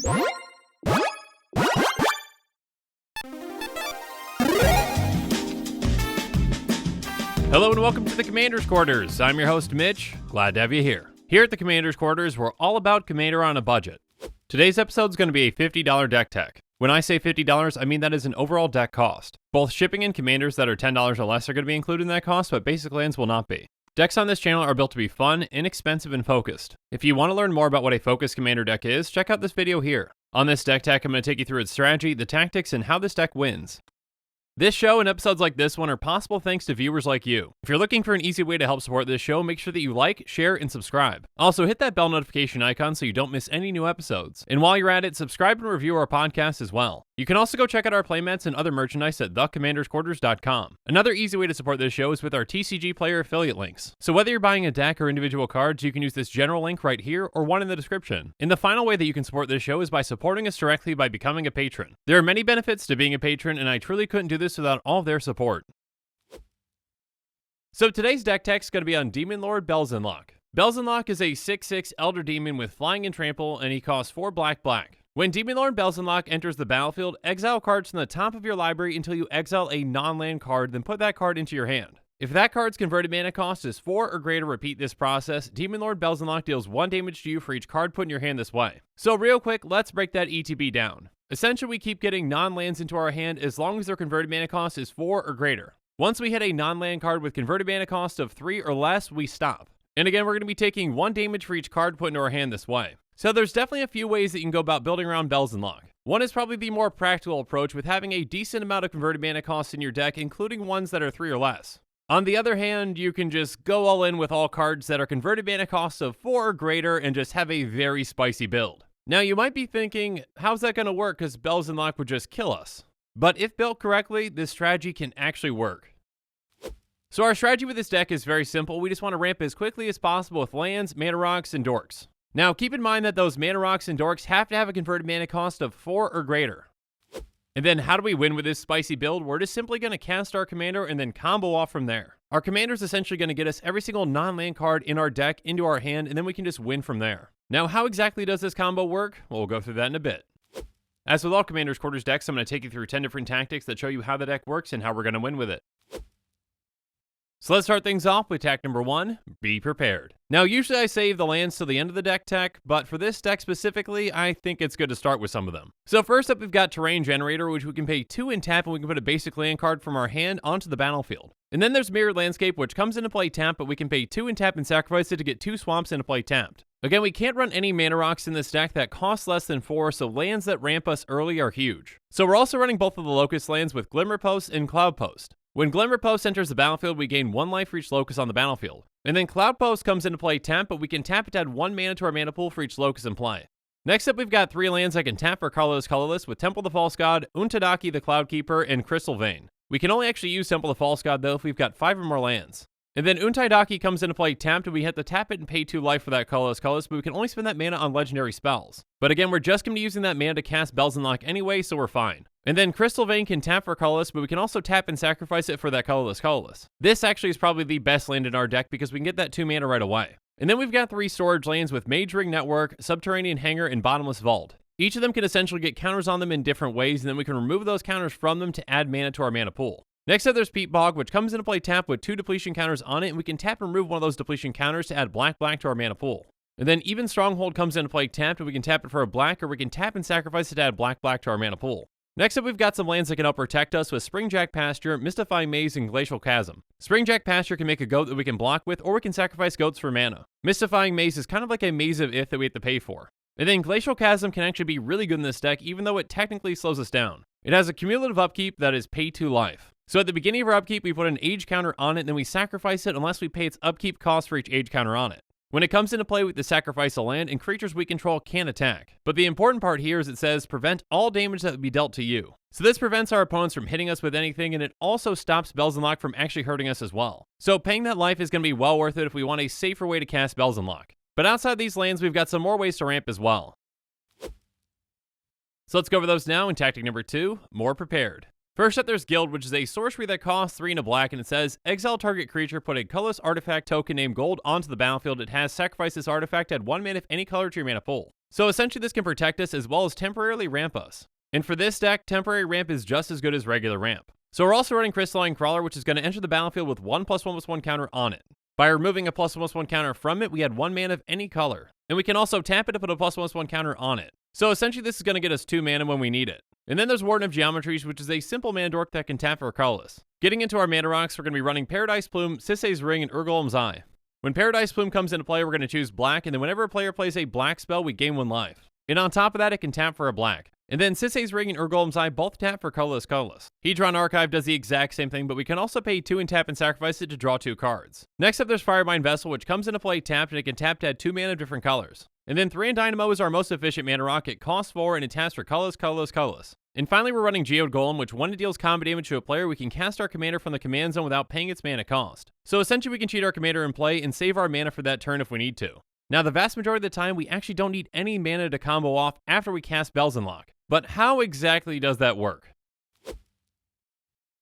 Hello and welcome to the Commander's Quarters. I'm your host Mitch, glad to have you here. Here at the Commander's Quarters, we're all about Commander on a budget. Today's episode is going to be a $50 deck tech. When I say $50, I mean that is an overall deck cost. Both shipping and commanders that are $10 or less are going to be included in that cost, but basic lands will not be. Decks on this channel are built to be fun, inexpensive, and focused. If you want to learn more about what a focused commander deck is, check out this video here. On this deck tech, I'm going to take you through its strategy, the tactics, and how this deck wins. This show and episodes like this one are possible thanks to viewers like you. If you're looking for an easy way to help support this show, make sure that you like, share, and subscribe. Also, hit that bell notification icon so you don't miss any new episodes. And while you're at it, subscribe and review our podcast as well. You can also go check out our playmats and other merchandise at thecommandersquarters.com. Another easy way to support this show is with our TCGplayer affiliate links. So whether you're buying a deck or individual cards, you can use this general link right here or one in the description. And the final way that you can support this show is by supporting us directly by becoming a patron. There are many benefits to being a patron, and I truly couldn't do this without all of their support. So today's deck tech is going to be on Demonlord Belzenlok. Belzenlok is a 6/6 Elder Demon with Flying and Trample, and he costs 4 black. When Demonlord Belzenlok enters the battlefield, exile cards from the top of your library until you exile a non-land card, then put that card into your hand. If that card's converted mana cost is 4 or greater, repeat this process. Demonlord Belzenlok deals 1 damage to you for each card put in your hand this way. So real quick, let's break that ETB down. Essentially, we keep getting non-lands into our hand as long as their converted mana cost is 4 or greater. Once we hit a non-land card with converted mana cost of 3 or less, we stop. And again, we're going to be taking 1 damage for each card put into our hand this way. So there's definitely a few ways that you can go about building around Belzenlok. One is probably the more practical approach with having a decent amount of converted mana costs in your deck, including ones that are 3 or less. On the other hand, you can just go all in with all cards that are converted mana costs of 4 or greater and just have a very spicy build. Now you might be thinking, how's that going to work because Belzenlok would just kill us? But if built correctly, this strategy can actually work. So our strategy with this deck is very simple. We just want to ramp as quickly as possible with lands, mana rocks, and dorks. Now keep in mind that those mana rocks and dorks have to have a converted mana cost of 4 or greater. And then how do we win with this spicy build? We're just simply going to cast our commander and then combo off from there. Our commander is essentially going to get us every single non-land card in our deck into our hand, and then we can just win from there. Now how exactly does this combo work? Well, we'll go through that in a bit. As with all Commander's Quarters decks, I'm going to take you through 10 different tactics that show you how the deck works and how we're going to win with it. So let's start things off with tack number 1, be prepared. Now usually I save the lands till the end of the deck tech, but for this deck specifically, I think it's good to start with some of them. So first up, we've got Terrain Generator, which we can pay 2 and tap, and we can put a basic land card from our hand onto the battlefield. And then there's Mirrored Landscape, which comes into play tapped, but we can pay 2 and tap and sacrifice it to get 2 swamps into play tapped. Again, we can't run any mana rocks in this deck that cost less than 4, so lands that ramp us early are huge. So we're also running both of the Locust lands with Glimmer Post and Cloud Post. When Glimmer Post enters the battlefield, we gain 1 life for each Locust on the battlefield. And then Cloud Post comes into play tapped, but we can tap it to add 1 mana to our mana pool for each Locust in play. Next up, we've got 3 lands I can tap for colorless with Temple the False God, Untitled the Cloud Keeper, and Crystal Vein. We can only actually use Temple the False God though if we've got 5 or more lands. And then Untitled comes into play tapped, and we have to tap it and pay 2 life for that colorless, but we can only spend that mana on legendary spells. But again, we're just going to be using that mana to cast Belzenlok anyway, so we're fine. And then Crystal Vein can tap for colorless, but we can also tap and sacrifice it for that colorless. This actually is probably the best land in our deck because we can get that 2 mana right away. And then we've got 3 storage lands with Mage Ring Network, Subterranean Hangar, and Bottomless Vault. Each of them can essentially get counters on them in different ways, and then we can remove those counters from them to add mana to our mana pool. Next up, there's Peat Bog, which comes into play tapped with 2 depletion counters on it, and we can tap and remove one of those depletion counters to add black to our mana pool. And then Even Stronghold comes into play tapped, and we can tap it for a black, or we can tap and sacrifice it to add black to our mana pool. Next up, we've got some lands that can help protect us with Springjack Pasture, Mystifying Maze, and Glacial Chasm. Springjack Pasture can make a goat that we can block with, or we can sacrifice goats for mana. Mystifying Maze is kind of like a Maze of Ith that we have to pay for. And then Glacial Chasm can actually be really good in this deck, even though it technically slows us down. It has a cumulative upkeep that is pay 2 life. So at the beginning of our upkeep, we put an age counter on it, and then we sacrifice it unless we pay its upkeep cost for each age counter on it. When it comes into play, with the sacrifice a land, and creatures we control can attack. But the important part here is it says, prevent all damage that would be dealt to you. So this prevents our opponents from hitting us with anything, and it also stops Belzenlok from actually hurting us as well. So paying that life is going to be well worth it if we want a safer way to cast Belzenlok. But outside these lands, we've got some more ways to ramp as well. So let's go over those now in tactic number 2, more prepared. First up, there's Guild, which is a sorcery that costs 3 and a black, and it says, exile target creature, put a colorless artifact token named Gold onto the battlefield. It has sacrifice this artifact, add 1 mana of any color to your mana pool. So essentially this can protect us as well as temporarily ramp us. And for this deck, temporary ramp is just as good as regular ramp. So we're also running Crystalline Crawler, which is going to enter the battlefield with 1+1/+1 counter on it. By removing a +1/+1 counter from it, we add 1 mana of any color. And we can also tap it to put a +1/+1 counter on it. So essentially this is going to get us 2 mana when we need it. And then there's Warden of Geometries, which is a simple mana dork that can tap for colorless. Getting into our mana rocks, we're going to be running Paradise Plume, Sisay's Ring, and Urgolem's Eye. When Paradise Plume comes into play, we're going to choose black, and then whenever a player plays a black spell, we gain 1 life. And on top of that, it can tap for a black. And then Sisay's Ring and Urgolem's Eye both tap for colorless. Hedron Archive does the exact same thing, but we can also pay 2 and tap and sacrifice it to draw 2 cards. Next up, there's Firebind Vessel, which comes into play tapped, and it can tap to add 2 mana of different colors. And then 3 and Dynamo is our most efficient mana rock. It costs 4, and it taps for colorless. And finally, we're running Geode Golem, which when it deals combat damage to a player, we can cast our commander from the command zone without paying its mana cost. So essentially, we can cheat our commander in play and save our mana for that turn if we need to. Now, the vast majority of the time, we actually don't need any mana to combo off after we cast Belzenlok. But how exactly does that work?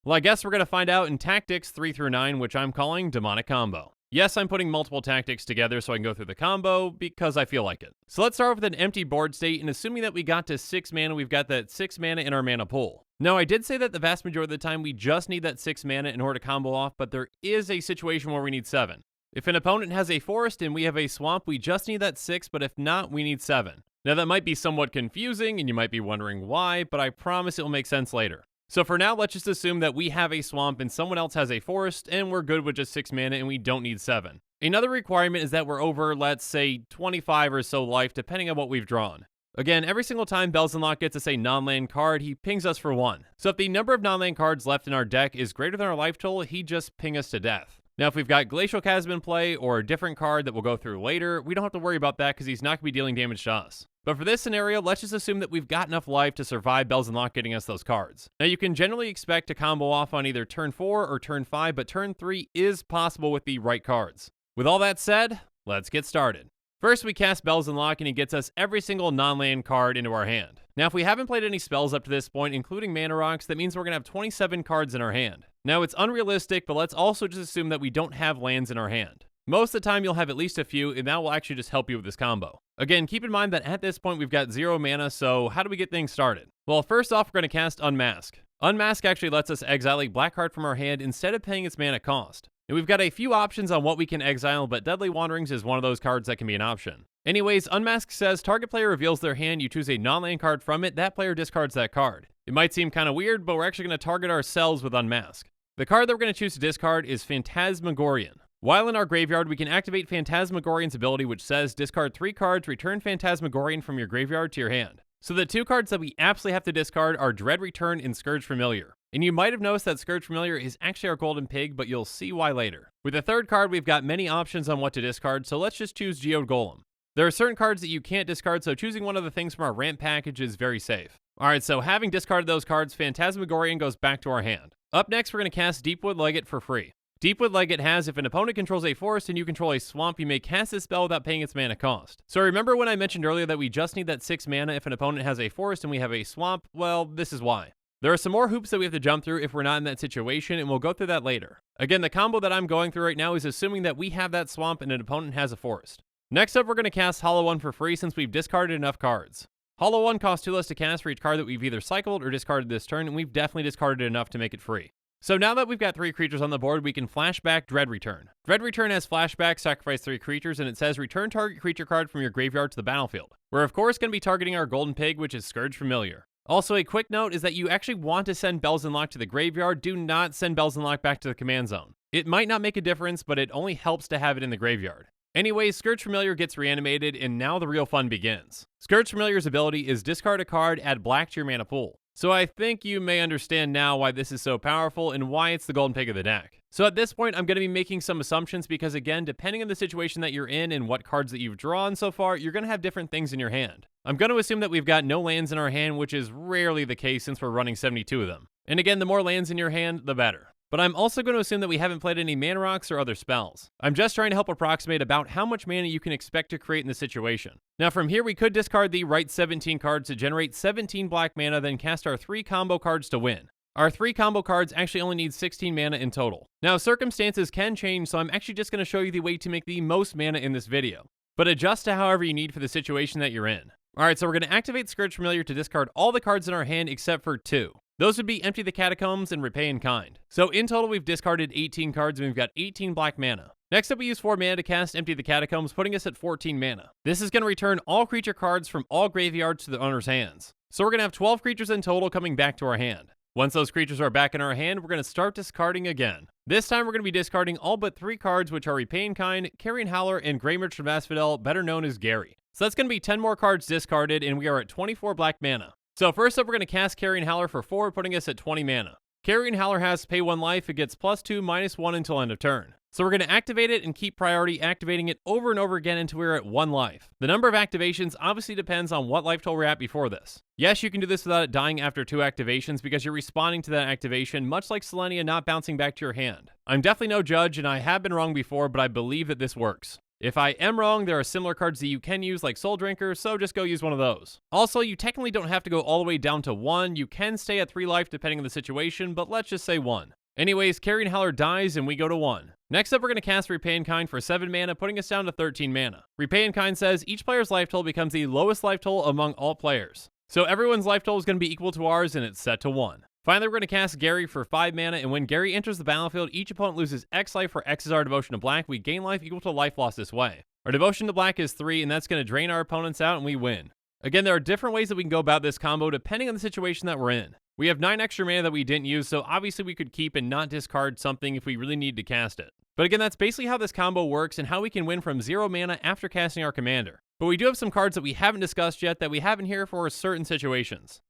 Well, I guess we're going to find out in Tactics 3 through 9, which I'm calling Demonic Combo. Yes, I'm putting multiple tactics together so I can go through the combo because I feel like it. So let's start with an empty board state, and assuming that we got to 6 mana, we've got that 6 mana in our mana pool. Now, I did say that the vast majority of the time we just need that 6 mana in order to combo off, but there is a situation where we need 7. If an opponent has a forest and we have a swamp, we just need that 6, but if not, we need 7. Now, that might be somewhat confusing, and you might be wondering why, but I promise it will make sense later. So for now, let's just assume that we have a swamp and someone else has a forest, and we're good with just 6 mana and we don't need 7. Another requirement is that we're over, let's say, 25 or so life, depending on what we've drawn. Again, every single time Belzenlok gets us a non-land card, he pings us for 1. So if the number of non-land cards left in our deck is greater than our life total, he just ping us to death. Now, if we've got Glacial Chasm in play or a different card that we'll go through later, we don't have to worry about that because he's not going to be dealing damage to us. But for this scenario, let's just assume that we've got enough life to survive Belzenlok getting us those cards. Now, you can generally expect to combo off on either turn 4 or turn 5, but turn 3 is possible with the right cards. With all that said, let's get started. First, we cast Belzenlok, and he gets us every single non-land card into our hand. Now, if we haven't played any spells up to this point, including mana rocks, that means we're going to have 27 cards in our hand. Now, it's unrealistic, but let's also just assume that we don't have lands in our hand. Most of the time, you'll have at least a few, and that will actually just help you with this combo. Again, keep in mind that at this point, we've got 0 mana, so how do we get things started? Well, first off, we're going to cast Unmask. Unmask actually lets us exile a black card from our hand instead of paying its mana cost. And we've got a few options on what we can exile, but Deadly Wanderings is one of those cards that can be an option. Anyways, Unmask says target player reveals their hand, you choose a non-land card from it, that player discards that card. It might seem kind of weird, but we're actually going to target ourselves with Unmask. The card that we're going to choose to discard is Phantasmagorian. While in our graveyard, we can activate Phantasmagorian's ability, which says discard 3 cards, return Phantasmagorian from your graveyard to your hand. So the 2 cards that we absolutely have to discard are Dread Return and Scourge Familiar. And you might have noticed that Scourge Familiar is actually our golden pig, but you'll see why later. With the 3rd card, we've got many options on what to discard, so let's just choose Geode Golem. There are certain cards that you can't discard, so choosing one of the things from our ramp package is very safe. Alright, so having discarded those cards, Phantasmagorian goes back to our hand. Up next, we're going to cast Deepwood Legate for free. Deepwood Legate has, if an opponent controls a forest and you control a swamp, you may cast this spell without paying its mana cost. So remember when I mentioned earlier that we just need that 6 mana if an opponent has a forest and we have a swamp? Well, this is why. There are some more hoops that we have to jump through if we're not in that situation, and we'll go through that later. Again, the combo that I'm going through right now is assuming that we have that swamp and an opponent has a forest. Next up, we're going to cast Hollow One for free since we've discarded enough cards. Hollow One costs 2 less to cast for each card that we've either cycled or discarded this turn, and we've definitely discarded enough to make it free. So now that we've got 3 creatures on the board, we can flashback Dread Return. Dread Return has flashback, sacrifice 3 creatures, and it says return target creature card from your graveyard to the battlefield. We're of course going to be targeting our golden pig, which is Scourge Familiar. Also, a quick note is that you actually want to send Belzenlok to the graveyard. Do not send Belzenlok back to the command zone. It might not make a difference, but it only helps to have it in the graveyard. Anyways, Scourge Familiar gets reanimated, and now the real fun begins. Scourge Familiar's ability is discard a card, add black to your mana pool. So I think you may understand now why this is so powerful and why it's the golden pig of the deck. So at this point, I'm going to be making some assumptions because again, depending on the situation that you're in and what cards that you've drawn so far, you're going to have different things in your hand. I'm going to assume that we've got no lands in our hand, which is rarely the case since we're running 72 of them. And again, the more lands in your hand, the better. But I'm also going to assume that we haven't played any mana rocks or other spells. I'm just trying to help approximate about how much mana you can expect to create in this situation. Now from here, we could discard the right 17 cards to generate 17 black mana, then cast our 3 combo cards to win. Our 3 combo cards actually only need 16 mana in total. Now circumstances can change, so I'm actually just going to show you the way to make the most mana in this video. But adjust to however you need for the situation that you're in. Alright, so we're going to activate Scourge Familiar to discard all the cards in our hand except for 2. Those would be Empty the Catacombs and Repay in Kind. So in total, we've discarded 18 cards and we've got 18 black mana. Next up, we use 4 mana to cast Empty the Catacombs, putting us at 14 mana. This is going to return all creature cards from all graveyards to the owner's hands. So we're going to have 12 creatures in total coming back to our hand. Once those creatures are back in our hand, we're going to start discarding again. This time, we're going to be discarding all but 3 cards, which are Repay in Kind, Carrion Howler, and Grey Merchant of Asphodel, better known as Gary. So that's going to be 10 more cards discarded, and we are at 24 black mana. So first up, we're going to cast Carrion Howler for 4, putting us at 20 mana. Carrion Howler has to pay 1 life. It gets +2/-1 until end of turn. So we're going to activate it and keep priority activating it over and over again until we're at 1 life. The number of activations obviously depends on what life total we're at before this. Yes, you can do this without it dying after 2 activations because you're responding to that activation, much like Selenia not bouncing back to your hand. I'm definitely no judge, and I have been wrong before, but I believe that this works. If I am wrong, there are similar cards that you can use like Soul Drinker, so just go use one of those. Also, you technically don't have to go all the way down to 1. You can stay at 3 life depending on the situation, but let's just say 1. Anyways, Carrion Howler dies and we go to 1. Next up, we're going to cast Repay in Kind for 7 mana, putting us down to 13 mana. Repay in Kind says each player's life total becomes the lowest life total among all players. So everyone's life total is going to be equal to ours, and it's set to 1. Finally, we're going to cast Gary for 5 mana, and when Gary enters the battlefield, each opponent loses X life for X is our devotion to black. We gain life equal to life lost this way. Our devotion to black is 3, and that's going to drain our opponents out, and we win. Again, there are different ways that we can go about this combo depending on the situation that we're in. We have 9 extra mana that we didn't use, so obviously we could keep and not discard something if we really need to cast it. But again, that's basically how this combo works and how we can win from 0 mana after casting our commander. But we do have some cards that we haven't discussed yet that we have in here for certain situations.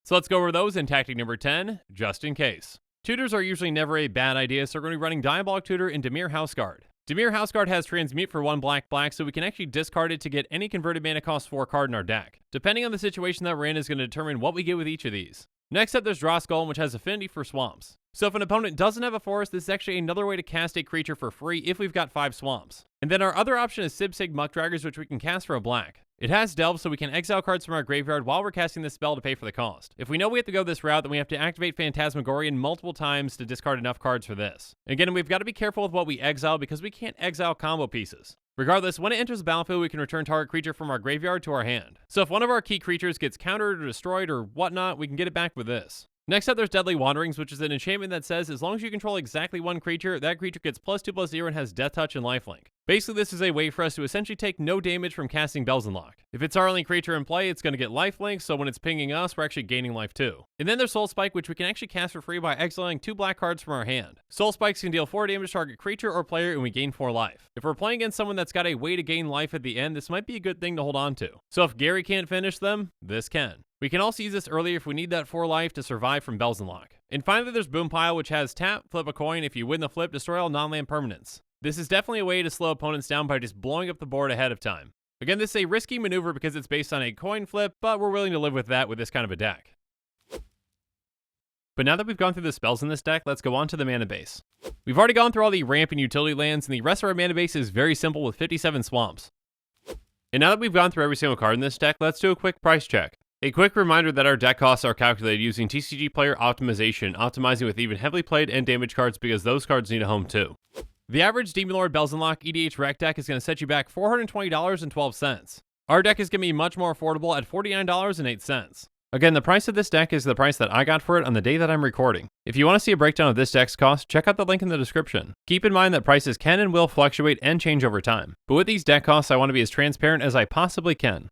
So let's go over those in tactic number 10, just in case. Tutors are usually never a bad idea, so we're going to be running Diabolic Tutor and Dimir Houseguard. Dimir Houseguard has Transmute for 1 black, so we can actually discard it to get any converted mana cost 4 card in our deck. Depending on the situation that we're in is going to determine what we get with each of these. Next up, there's Dross Golem, which has affinity for swamps. So if an opponent doesn't have a forest, this is actually another way to cast a creature for free if we've got 5 swamps. And then our other option is Sib-Sig Muckdraggers, which we can cast for a black. It has Delve, so we can exile cards from our graveyard while we're casting this spell to pay for the cost. If we know we have to go this route, then we have to activate Phantasmagorian multiple times to discard enough cards for this. Again, we've got to be careful with what we exile because we can't exile combo pieces. Regardless, when it enters the battlefield, we can return target creature from our graveyard to our hand. So if one of our key creatures gets countered or destroyed or whatnot, we can get it back with this. Next up, there's Deadly Wanderings, which is an enchantment that says as long as you control exactly 1 creature, that creature gets +2/+0 and has Death Touch and Lifelink. Basically, this is a way for us to essentially take no damage from casting Belzenlok. If it's our only creature in play, it's going to get Lifelink, so when it's pinging us, we're actually gaining life too. And then there's Soul Spike, which we can actually cast for free by exiling 2 black cards from our hand. Soul Spikes can deal 4 damage to target creature or player, and we gain 4 life. If we're playing against someone that's got a way to gain life at the end, this might be a good thing to hold on to. So if Gary can't finish them, this can. We can also use this earlier if we need that 4 life to survive from Belzenlok. And finally, there's Boom Pile, which has tap, flip a coin. If you win the flip, destroy all non-land permanents. This is definitely a way to slow opponents down by just blowing up the board ahead of time. Again, this is a risky maneuver because it's based on a coin flip, but we're willing to live with that with this kind of a deck. But now that we've gone through the spells in this deck, let's go on to the mana base. We've already gone through all the ramp and utility lands, and the rest of our mana base is very simple with 57 swamps. And now that we've gone through every single card in this deck, let's do a quick price check. A quick reminder that our deck costs are calculated using TCGplayer optimization, optimizing with even heavily played and damage cards because those cards need a home too. The average Demonlord Belzenlok EDH rec deck is going to set you back $420.12. Our deck is going to be much more affordable at $49.08. Again, the price of this deck is the price that I got for it on the day that I'm recording. If you want to see a breakdown of this deck's cost, check out the link in the description. Keep in mind that prices can and will fluctuate and change over time. But with these deck costs, I want to be as transparent as I possibly can.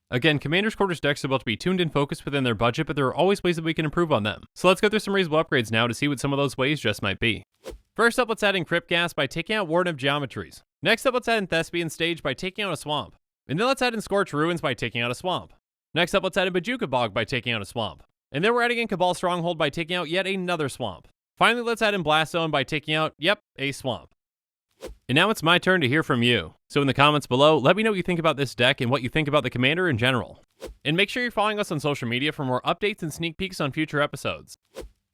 Again, Commander's Quarters decks are about to be tuned and focused within their budget, but there are always ways that we can improve on them. So let's go through some reasonable upgrades now to see what some of those ways just might be. First up, let's add in Crypt Gas by taking out Warden of Geometries. Next up, let's add in Thespian Stage by taking out a swamp. And then let's add in Scorch Ruins by taking out a swamp. Next up, let's add in Bajuka Bog by taking out a swamp. And then we're adding in Cabal Stronghold by taking out yet another swamp. Finally, let's add in Blast Zone by taking out, yep, a swamp. And now it's my turn to hear from you. So in the comments below, let me know what you think about this deck and what you think about the commander in general. And make sure you're following us on social media for more updates and sneak peeks on future episodes.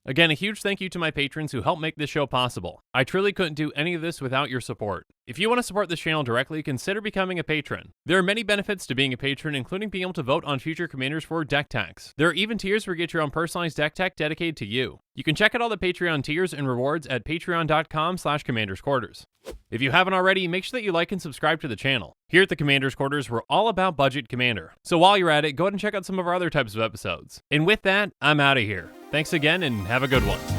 Again, a huge thank you to my patrons who help make this show possible. I truly couldn't do any of this without your support. If you want to support this channel directly, consider becoming a patron. There are many benefits to being a patron, including being able to vote on future commanders for deck techs. There are even tiers where you get your own personalized deck tech dedicated to you. You can check out all the Patreon tiers and rewards at patreon.com/commandersquarters. If you haven't already, make sure that you like and subscribe to the channel. Here at the Commander's Quarters, we're all about budget commander. So while you're at it, go ahead and check out some of our other types of episodes. And with that, I'm out of here. Thanks again and have a good one.